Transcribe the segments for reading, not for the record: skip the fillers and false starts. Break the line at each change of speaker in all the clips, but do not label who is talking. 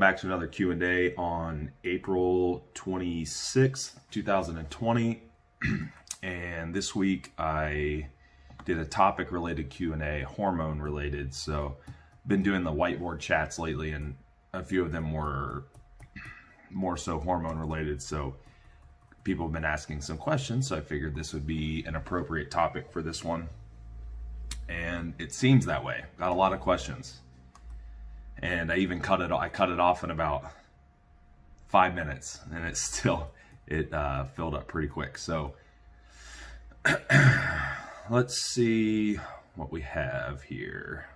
back to another Q&A on April 26th, 2020. And this week I did a topic related Q&A, hormone related. So been doing the whiteboard chats lately, and a few of them were more so hormone related. So people have been asking some questions, so I figured this would be an appropriate topic for this one. And it seems that way. Got a lot of questions. And I even cut it off in about 5 minutes, and it filled up pretty quick. So let's see what we have here.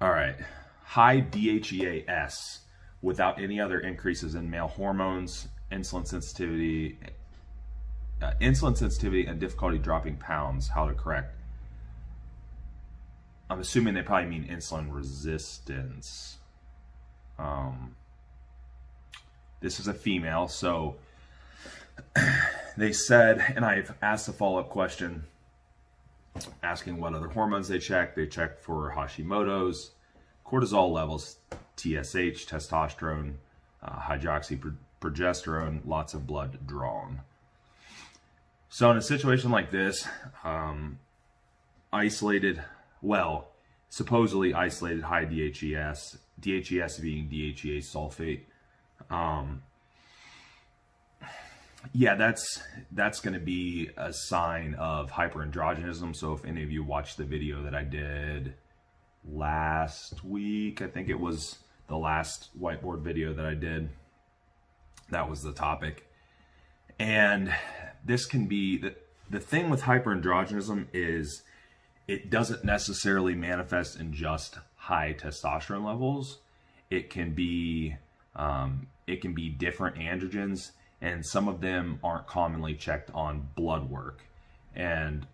All right, high DHEA-S without any other increases in male hormones, insulin sensitivity and difficulty dropping pounds, how to correct. I'm assuming they probably mean insulin resistance. This is a female, so they said, and I've asked a follow-up question asking what other hormones they check. They check for Hashimoto's, cortisol levels, TSH, testosterone, hydroxyprogesterone, lots of blood drawn. So in a situation like this, supposedly isolated high DHEA-S, DHEA-S being DHEA sulfate. Yeah, that's going to be a sign of hyperandrogenism. So if any of you watched the video that I did last week, I think it was the last whiteboard video that I did, that was the topic. And this can be, the thing with hyperandrogenism is it doesn't necessarily manifest in just high testosterone levels. It can be different androgens, and some of them aren't commonly checked on blood work. And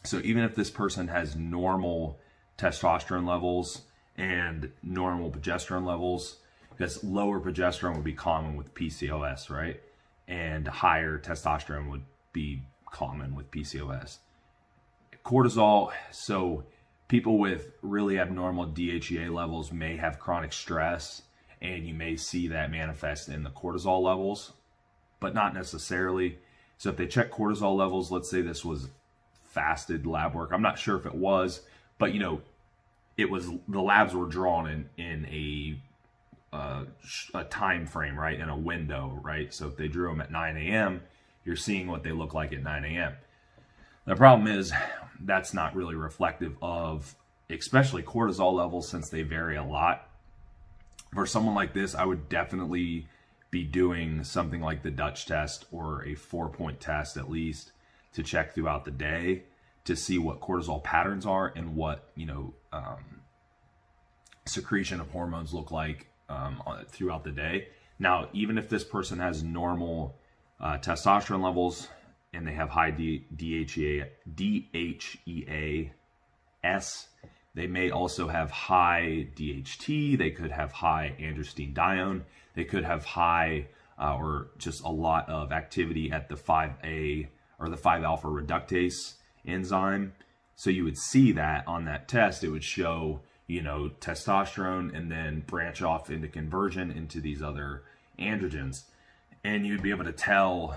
so even if this person has normal testosterone levels and normal progesterone levels, because lower progesterone would be common with PCOS, right? And higher testosterone would be common with PCOS. Cortisol, so people with really abnormal DHEA levels may have chronic stress, and you may see that manifest in the cortisol levels, but not necessarily. So if they check cortisol levels, let's say this was fasted lab work. I'm not sure if it was, but it was, the labs were drawn in a time frame, right? In a window, right? So if they drew them at 9 a.m., you're seeing what they look like at 9 a.m. The problem is that's not really reflective of, especially cortisol levels, since they vary a lot. For someone like this, I would definitely be doing something like the Dutch test or a 4-point test at least to check throughout the day to see what cortisol patterns are and what, secretion of hormones look like throughout the day. Now, even if this person has normal testosterone levels and they have high DHEA-S, they may also have high DHT. They could have high androstenedione. They could have high or just a lot of activity at the 5A or the 5-alpha reductase enzyme. So you would see that on that test. It would show testosterone and then branch off into conversion into these other androgens. And you'd be able to tell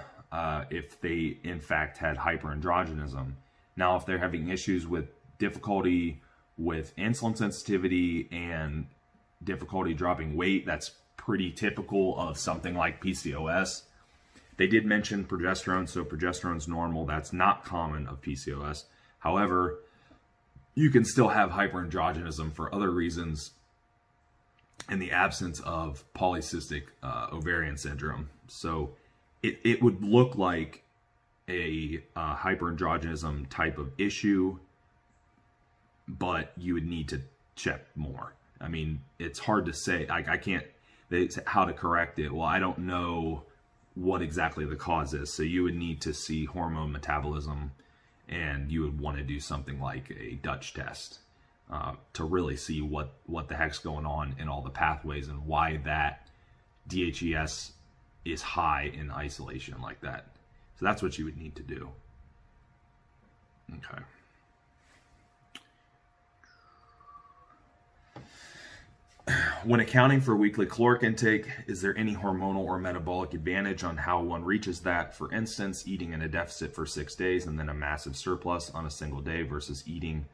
if they in fact had hyperandrogenism. Now, if they're having issues with difficulty with insulin sensitivity and difficulty dropping weight, that's pretty typical of something like PCOS. They did mention progesterone, so progesterone's normal. That's not common of PCOS. However, you can still have hyperandrogenism for other reasons in the absence of polycystic ovarian syndrome. So it would look like a hyperandrogenism type of issue, but you would need to check more. I mean, it's hard to say. I can't, how to correct it. Well, I don't know what exactly the cause is. So you would need to see hormone metabolism, and you would want to do something like a Dutch test to really see what the heck's going on in all the pathways and why that DHEA-S is high in isolation like that. So that's what you would need to do. Okay. When accounting for weekly caloric intake, is there any hormonal or metabolic advantage on how one reaches that? For instance, eating in a deficit for 6 days and then a massive surplus on a single day versus eating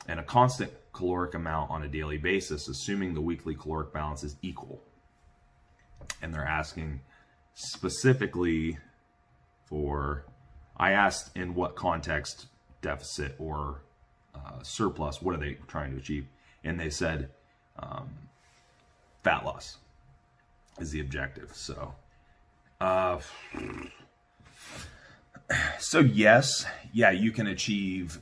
in a constant caloric amount on a daily basis, assuming the weekly caloric balance is equal. And they're asking specifically for, I asked in what context deficit or surplus, what are they trying to achieve? And they said, fat loss is the objective. So, yes, yeah, you can achieve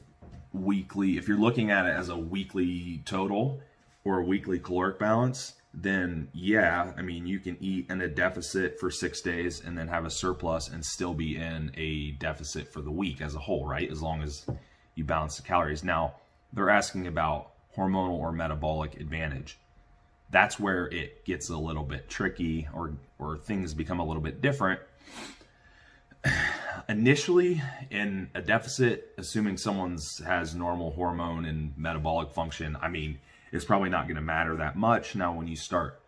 weekly. If you're looking at it as a weekly total or a weekly caloric balance, then yeah, I mean, you can eat in a deficit for 6 days and then have a surplus and still be in a deficit for the week as a whole, right? As long as you balance the calories. Now, they're asking about hormonal or metabolic advantage. That's where it gets a little bit tricky, or things become a little bit different. Initially, in a deficit, assuming someone has normal hormone and metabolic function, I mean, it's probably not going to matter that much. Now, when you start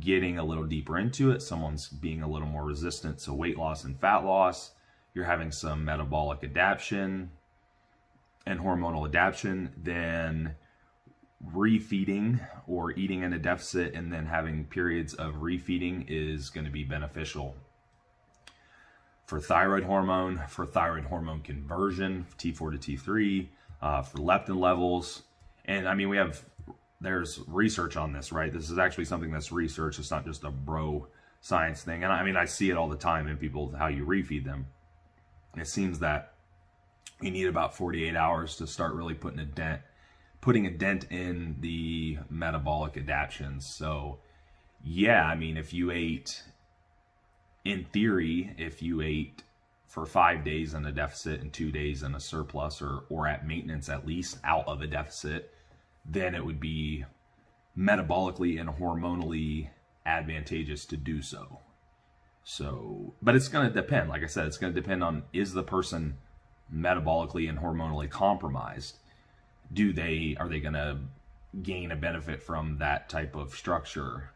getting a little deeper into it, someone's being a little more resistant to weight loss and fat loss, you're having some metabolic adaptation and hormonal adaptation, then refeeding or eating in a deficit and then having periods of refeeding is going to be beneficial for thyroid hormone, for thyroid hormone conversion, T4 to T3, for leptin levels. And I mean, there's research on this, right? This is actually something that's research. It's not just a bro science thing. And I mean, I see it all the time in people, how you refeed them. And it seems that you need about 48 hours to start really putting a dent in the metabolic adaptations. So yeah, I mean, if you ate, in theory, if you ate for 5 days in a deficit and 2 days in a surplus, or at maintenance, at least out of a deficit, then it would be metabolically and hormonally advantageous to do so. So, but it's going to depend. Like I said, it's going to depend on, is the person metabolically and hormonally compromised? Are they going to gain a benefit from that type of structure,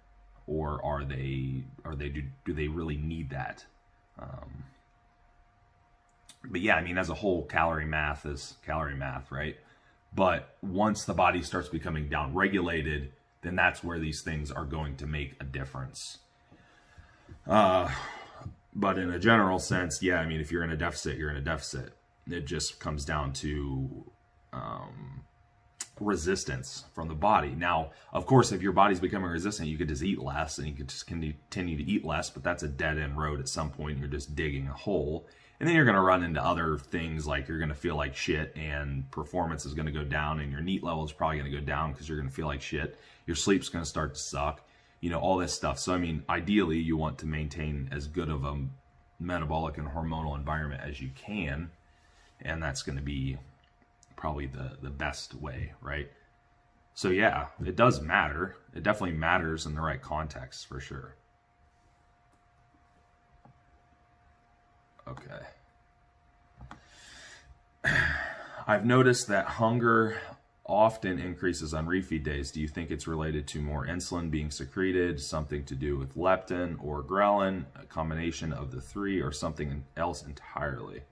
or do they really need that? But yeah, I mean, as a whole, calorie math is calorie math, right? But once the body starts becoming downregulated, then that's where these things are going to make a difference. But in a general sense, yeah, I mean, if you're in a deficit, you're in a deficit. It just comes down to resistance from the body. Now, of course, if your body's becoming resistant, you could just eat less and you could just continue to eat less, but that's a dead end road at some point. You're just digging a hole. And then you're going to run into other things, like you're going to feel like shit and performance is going to go down, and your NEAT level is probably going to go down because you're going to feel like shit. Your sleep's going to start to suck, you know, all this stuff. So, I mean, ideally, you want to maintain as good of a metabolic and hormonal environment as you can. And that's going to be probably the best way, right? So yeah, it does matter. It definitely matters in the right context, for sure. Okay. I've noticed that hunger often increases on refeed days. Do you think it's related to more insulin being secreted, something to do with leptin or ghrelin, a combination of the three, or something else entirely?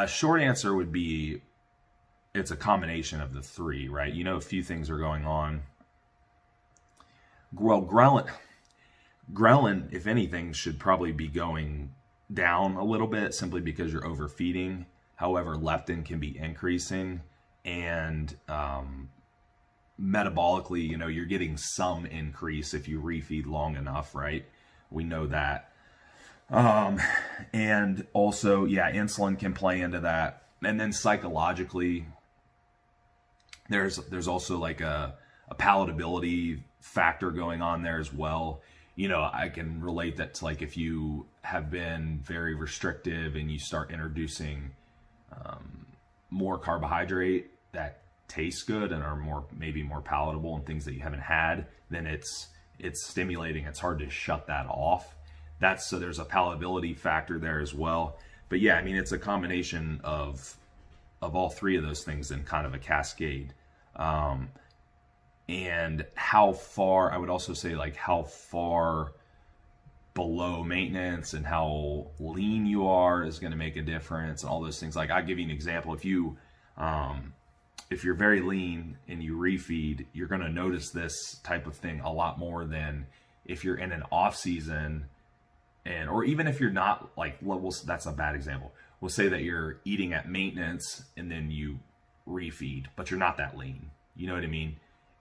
Short answer would be it's a combination of the three, right? You know, a few things are going on. Well, ghrelin, if anything, should probably be going down a little bit simply because you're overfeeding. However, leptin can be increasing, and metabolically, you know, you're getting some increase if you refeed long enough, right? We know that. And also, yeah, insulin can play into that. And then psychologically, there's also like a palatability factor going on there as well. You know, I can relate that to, like, if you have been very restrictive and you start introducing more carbohydrate that tastes good and are maybe more palatable, and things that you haven't had, then it's stimulating. It's hard to shut that off. So there's a palatability factor there as well. But yeah, I mean, it's a combination of all three of those things in kind of a cascade. And how far, I would also say, like, how far below maintenance and how lean you are is going to make a difference, and all those things. Like, I'll give you an example. If you're very lean and you refeed, you're going to notice this type of thing a lot more than if you're in an off season, and or even if you're not, like, that's a bad example. We'll say that you're eating at maintenance and then you refeed, but you're not that lean. You know what I mean?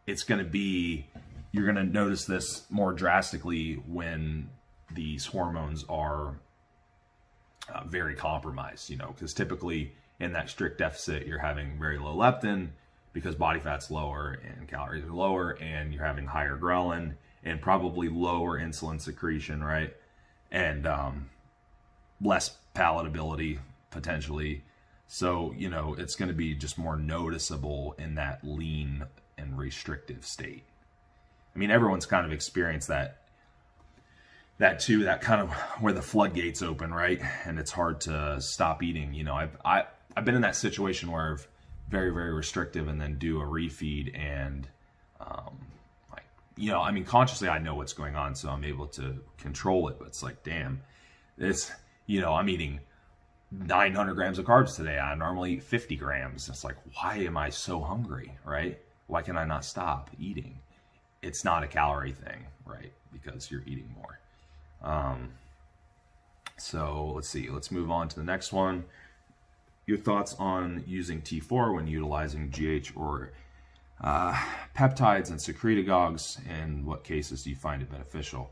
It's going to be, you're going to notice this more drastically when these hormones are very compromised, you know, because typically in that strict deficit, you're having very low leptin because body fat's lower and calories are lower, and you're having higher ghrelin and probably lower insulin secretion, right? And less palatability potentially. So, you know, it's going to be just more noticeable in that lean and restrictive state. I mean, everyone's kind of experienced that too, that kind of where the floodgates open, right? And it's hard to stop eating. You know, I've been in that situation where I've very, very restrictive and then do a refeed, and like, you know, I mean, consciously I know what's going on, so I'm able to control it, but it's like, damn, it's, you know, I'm eating 900 grams of carbs today. I normally eat 50 grams. It's like, why am I so hungry, right? Why can I not stop eating? It's not a calorie thing, right? Because you're eating more. So let's see, let's move on to the next one. Your thoughts on using T4 when utilizing GH or peptides and secretagogues, and what cases do you find it beneficial?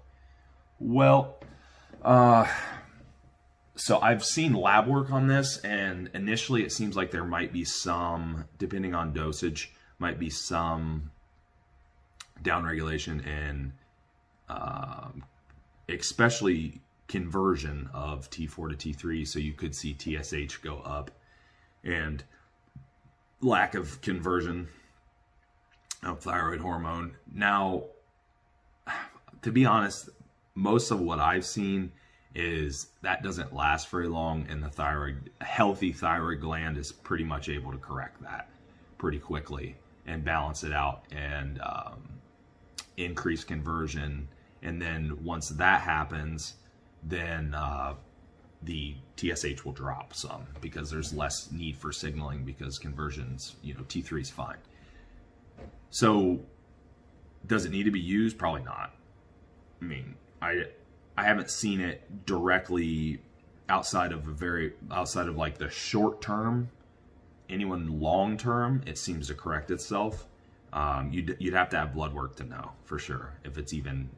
Well, so I've seen lab work on this, and initially it seems like there might be some, depending on dosage, might be some downregulation in especially conversion of T4 to T3, so you could see TSH go up, and lack of conversion of thyroid hormone. Now, to be honest, most of what I've seen is that doesn't last very long, and the healthy thyroid gland is pretty much able to correct that pretty quickly and balance it out and increase conversion. And then once that happens, then the TSH will drop some because there's less need for signaling, because conversions, you know, T3 is fine. So does it need to be used? Probably not. I mean, I haven't seen it directly outside of like the short term. Anyone long term, it seems to correct itself. You'd have to have blood work to know for sure if it's even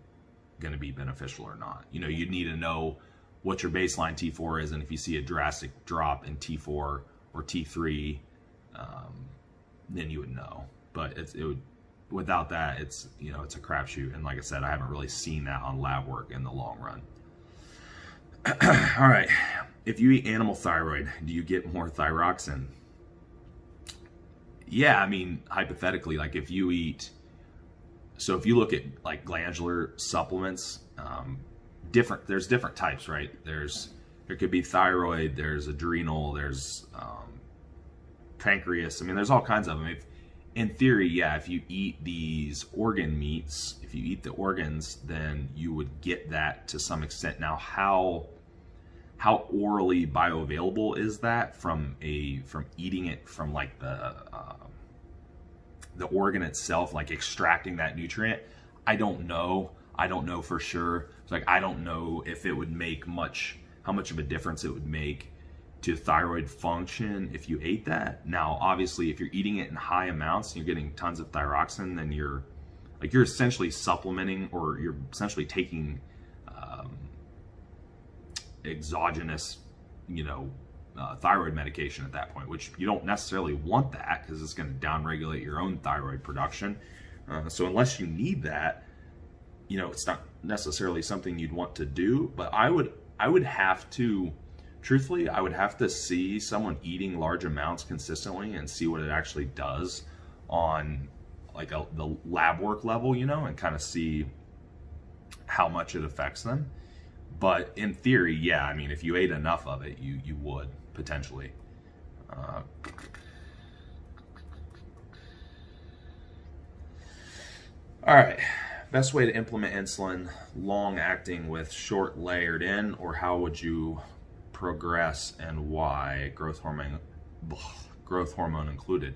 going to be beneficial or not. You know, you'd need to know what your baseline T4 is, and if you see a drastic drop in T4 or T3, then you would know. But it would, without that, it's, you know, it's a crapshoot. And like I said, I haven't really seen that on lab work in the long run. All right, if you eat animal thyroid, do you get more thyroxine? Yeah, I mean, hypothetically, like if you eat, so if you look at like glandular supplements, there's different types, right? There could be thyroid, there's adrenal, there's pancreas. I mean, there's all kinds of them. In theory, yeah, if you eat these organ meats, if you eat the organs, then you would get that to some extent. Now, how orally bioavailable is that from eating it from like the organ itself, like extracting that nutrient? I don't know. I don't know for sure. It's like, I don't know if it would make how much of a difference it would make to thyroid function if you ate that. Now, obviously, if you're eating it in high amounts and you're getting tons of thyroxine, then you're essentially supplementing, or you're essentially taking exogenous, you know, thyroid medication at that point, which you don't necessarily want that because it's going to downregulate your own thyroid production. So unless you need that, you know, it's not necessarily something you'd want to do. But I would have to, truthfully, I would have to see someone eating large amounts consistently and see what it actually does on like the lab work level, you know, and kind of see how much it affects them. But in theory, yeah, I mean, if you ate enough of it, you would potentially. All right, best way to implement insulin, long acting with short layered in, or how would you progress and why? Growth hormone included.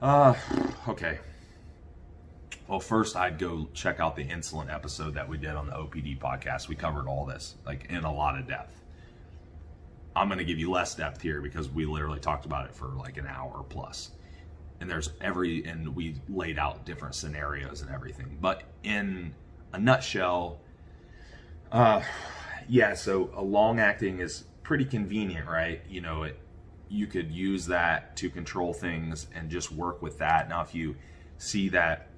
Okay. Well, first I'd go check out the insulin episode that we did on the OPD podcast. We covered all this, like, in a lot of depth. I'm going to give you less depth here because we literally talked about it for like an hour plus. And and we laid out different scenarios and everything. But in a nutshell, yeah, so a long acting is pretty convenient, right? You know, you could use that to control things and just work with that. Now, if you see that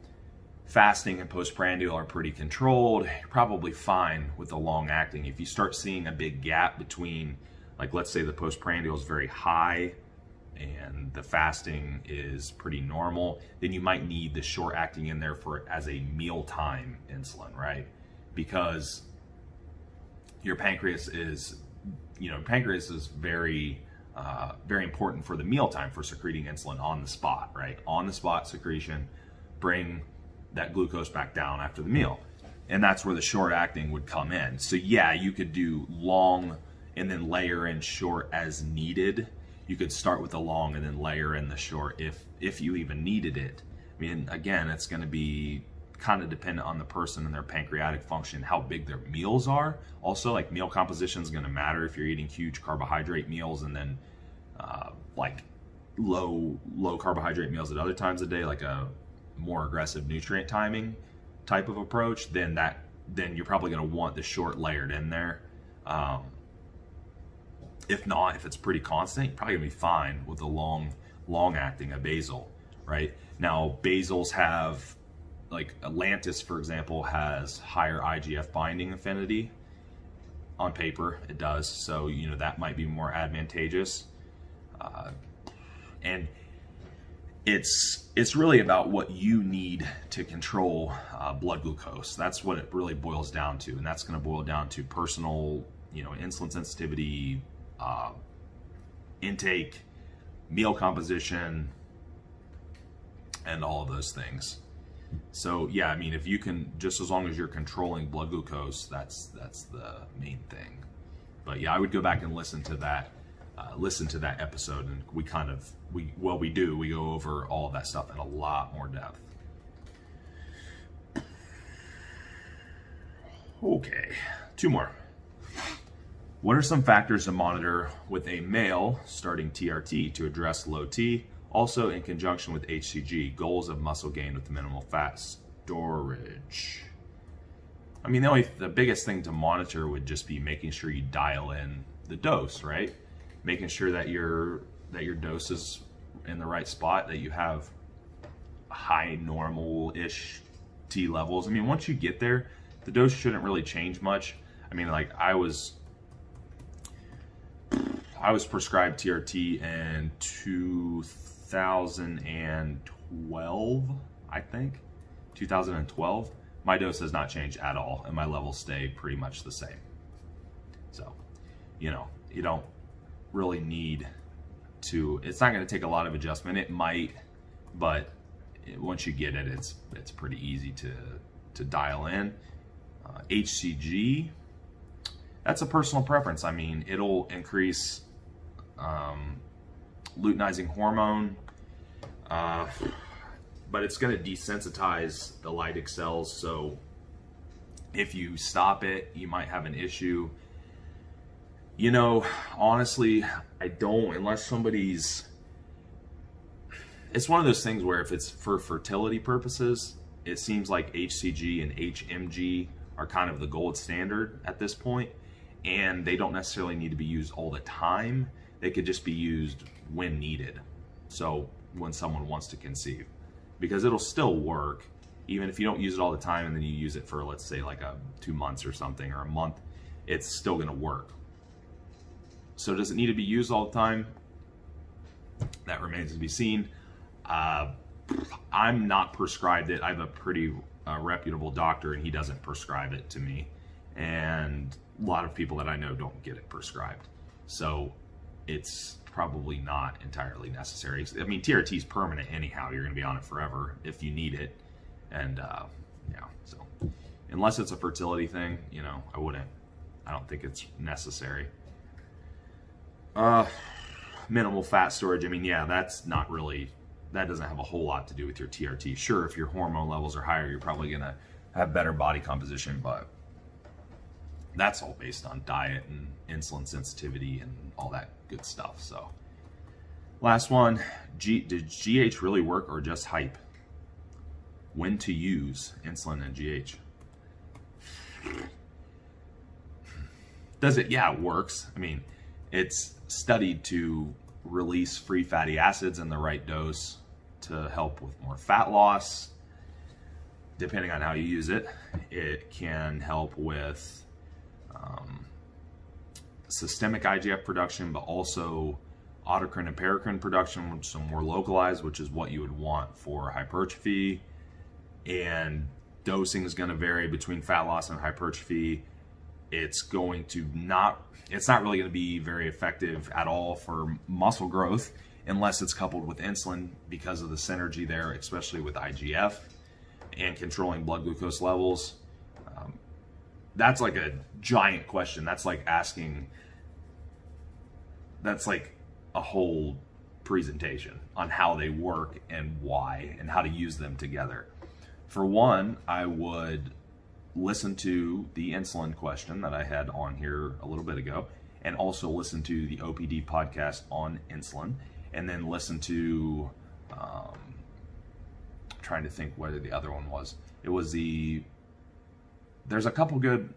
fasting and postprandial are pretty controlled, you're probably fine with the long acting. If you start seeing a big gap between, like, let's say the postprandial is very high and the fasting is pretty normal, then you might need the short acting in there as a mealtime insulin, right? Because your pancreas is, pancreas is very important for the mealtime, for secreting insulin on the spot, right? On the spot secretion, bring that glucose back down after the meal. And that's where the short acting would come in. So yeah, you could do long and then layer in short as needed. You could start with the long and then layer in the short if you even needed it. I mean, again, it's going to be kind of dependent on the person and their pancreatic function, how big their meals are. Also, like, meal composition is going to matter if you're eating huge carbohydrate meals and then like low carbohydrate meals at other times of the day, like a more aggressive nutrient timing type of approach. Then you're probably going to want the short layered in there. If not, if it's pretty constant, you're probably gonna be fine with the long acting, a basal, right? Now, basals have, like Atlantis, for example, has higher IGF binding affinity. On paper, it does. So, that might be more advantageous. And it's really about what you need to control blood glucose. That's what it really boils down to. And that's gonna boil down to personal, insulin sensitivity, intake, meal composition, and all of those things. So yeah, I mean, if you can, just as long as you're controlling blood glucose, that's the main thing. But yeah, I would go back and listen to that episode, and we go over all of that stuff in a lot more depth. Okay, 2 more. What are some factors to monitor with a male starting TRT to address low T, also in conjunction with HCG, goals of muscle gain with minimal fat storage? I mean, the biggest thing to monitor would just be making sure you dial in the dose, right? Making sure that your dose is in the right spot, that you have high normal-ish T levels. I mean, once you get there, the dose shouldn't really change much. I mean, like, I was prescribed TRT in 2012, I think. 2012. My dose has not changed at all, and my levels stay pretty much the same. So, you don't really need to, it's not going to take a lot of adjustment. It might, but once you get it, it's pretty easy to dial in. HCG, that's a personal preference. I mean, it'll increase luteinizing hormone, but it's going to desensitize the Leydig cells. So if you stop it, you might have an issue. Honestly, I don't, unless somebody's, it's one of those things where if it's for fertility purposes, it seems like HCG and HMG are kind of the gold standard at this point, and they don't necessarily need to be used all the time. They could just be used when needed. So when someone wants to conceive, because it'll still work, even if you don't use it all the time and then you use it for, let's say, like 2 months or something, or a month, it's still going to work. So does it need to be used all the time? That remains to be seen. I'm not prescribed it. I have a pretty reputable doctor, and he doesn't prescribe it to me. and a lot of people that I know don't get it prescribed. So it's probably not entirely necessary. I mean, TRT is permanent anyhow. You're going to be on it forever if you need it. And yeah, so unless it's a fertility thing, you know, I don't think it's necessary. Minimal fat storage. I mean, yeah, that doesn't have a whole lot to do with your TRT. Sure, if your hormone levels are higher, you're probably going to have better body composition, but that's all based on diet and insulin sensitivity and all that good stuff. So last one, did GH really work or just hype? When to use insulin and GH? Does it? Yeah, it works. I mean, it's studied to release free fatty acids in the right dose to help with more fat loss. Depending on how you use it, it can help with systemic IGF production, but also autocrine and paracrine production, which is more localized, which is what you would want for hypertrophy. And dosing is going to vary between fat loss and hypertrophy. It's not really going to be very effective at all for muscle growth unless it's coupled with insulin because of the synergy there, especially with IGF and controlling blood glucose levels. That's like a giant question. That's like a whole presentation on how they work and why and how to use them together. For one, I would listen to the insulin question that I had on here a little bit ago, and also listen to the OPD podcast on insulin, and then listen to, trying to think whether the other one was. It was there's a couple good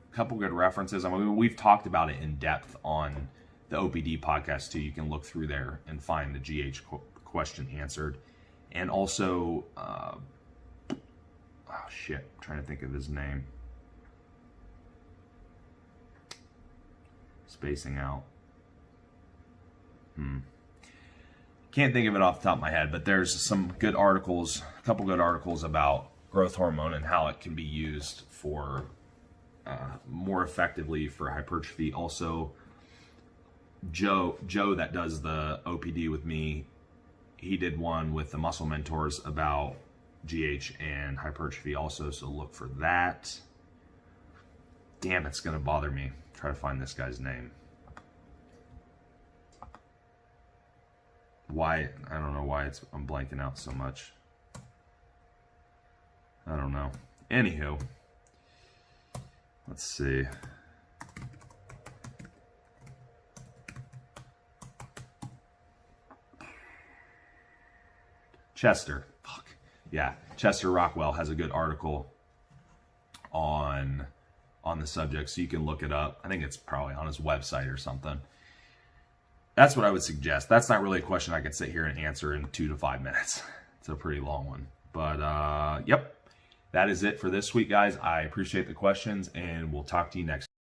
references. I mean, we've talked about it in depth on the OPD podcast too. You can look through there and find the GH question answered. And also, oh shit, I'm trying to think of his name. Spacing out. Can't think of it off the top of my head, but there's some good articles, a couple good articles about growth hormone and how it can be used for more effectively for hypertrophy. Also, Joe that does the OPD with me, he did one with the Muscle Mentors about GH and hypertrophy also, so look for that. Damn, it's gonna bother me. Try to find this guy's name. Why? I don't know why I'm blanking out so much. I don't know. Anywho, let's see. Chester. Fuck. Yeah, Chester Rockwell has a good article on the subject, so you can look it up. I think it's probably on his website or something. That's what I would suggest. That's not really a question I could sit here and answer in 2 to 5 minutes. It's a pretty long one. But, yep, that is it for this week, guys. I appreciate the questions, and we'll talk to you next